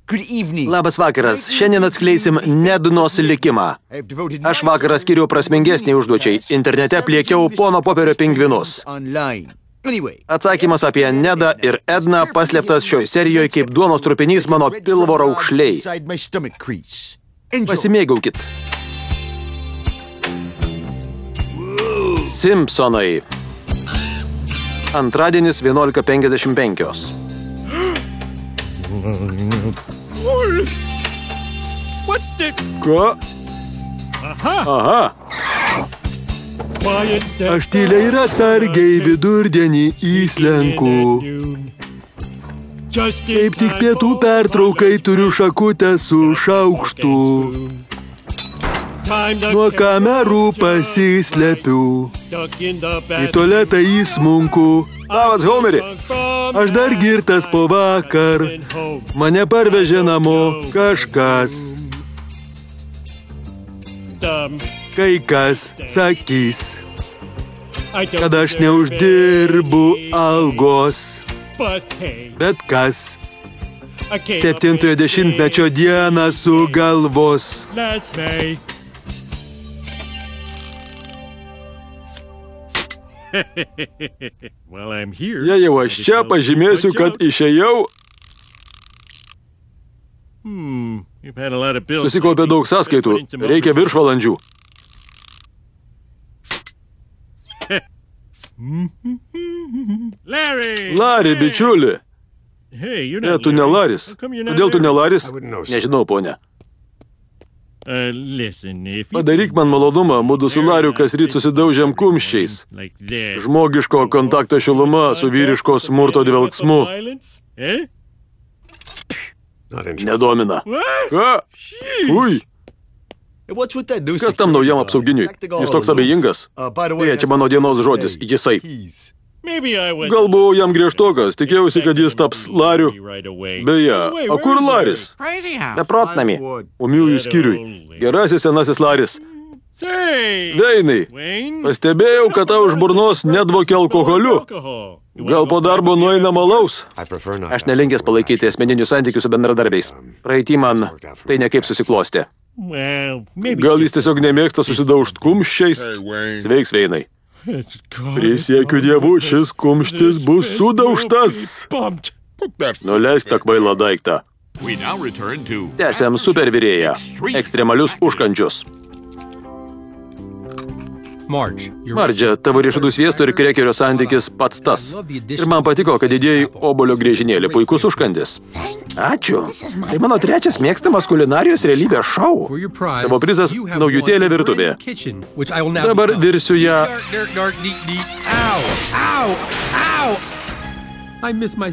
Labas vakaras, šiandien atskleisim Nednos likimą. Aš vakarą skiriu prasmingesnį užduočiai. Internete pliekiau pono Poperio pingvinus. Atsakymas apie Nedą ir Edną paslėptas šioj serijoje kaip duonos trupinys mano pilvo raukšliai. Pasimėgaukit. Simpsonai. Antradienis 11:55. Ką? Aha. Aš tyliai ir atsargiai vidurdienį įslenku. Kaip tik pietų pertraukai turiu šakutę su šaukštu. Nuo kamerų pasislepiu. Į tualetą įsmunku. Labas, Homeri. Aš dar girtas po vakar. Mane parvežė namo kažkas. Kai kas sakys, kad aš neuždirbu algos. Bet kas 70-ojo dešimtmečio dieną sugalvos. Jei jau aš čia, pažymėsiu, kad išėjau. Susikaupė daug sąskaitų, reikia viršvalandžių. Larry, bičiuli. Ne, tu ne Laris. Kodėl tu ne Laris? Nežinau, ponia. Padaryk man malonumą, mudu su Lariu kasryt susidaužėm kumščiais. Žmogiško kontakto šiluma su vyriško smurto dvelksmu. Nedomina. Ką? Ui. Kas tam naujam apsauginiui? Jis toks abejingas. Čia mano dienos žodis, jisai. Gal buvau jam griežtokas, tikėjausi, kad jis taps Lariu. Beje, o kur Laris? Beprotnami. Umiųjų skyriui. Gerasis senasis Laris. Veinai, pastebėjau, kad tau už burnos nedvokia alkoholiu. Gal po darbo nueina malaus? Aš nelinkęs palaikyti asmeninių santykių su bendradarbiais. Praeitį man tai nekaip susiklostė. Gal jis tiesiog nemėgsta susidaužt kumščiais? Sveiks, Veinai. Prisiekiu Dievu, šis kumštis bus sudaužtas. Nuleisk tą kvailą daiktą. Tęsiam supervirėją. Ekstremalius užkandžius. Mardžia, tavo riešutų sviesto ir krekerio santykis pats tas. Ir man patiko, kad įdėjai obuolio griežinėlį. Puikus užkandis. Ačiū. Tai mano trečias mėgstamas kulinarijos realybės šou. Tavo prizas naujutėlė virtuvė. Dabar virsiu ją.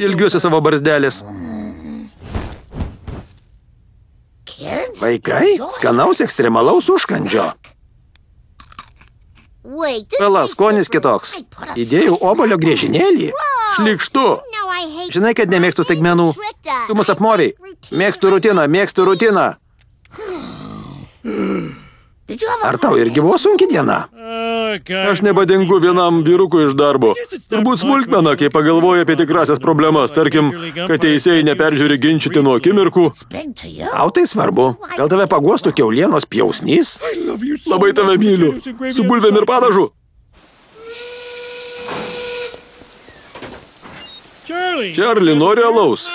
Ilgiuosi savo barzdelės. Vaikai, skanaus ekstremalaus užkandžio. Pala, skonis kitoks. Įdėjau obuolio griežinėlį. Šlykštu. Žinai, kad nemėgstu staigmenų. Tu mus apmoviai. Mėgstu rutiną. Ar tau irgi buvo sunki diena? Aš nebadingu vienam vyrukui iš darbo. Turbūt smulkmena, kai pagalvoja apie tikrasias problemas. Tarkim, kad teisėjai neperžiūri ginčytinų akimirkų. Tau tai svarbu. Gal tave paguostų kiaulienos pjausnys? Labai tave myliu. Su bulvėm ir padažu. Charlie, nori alaus?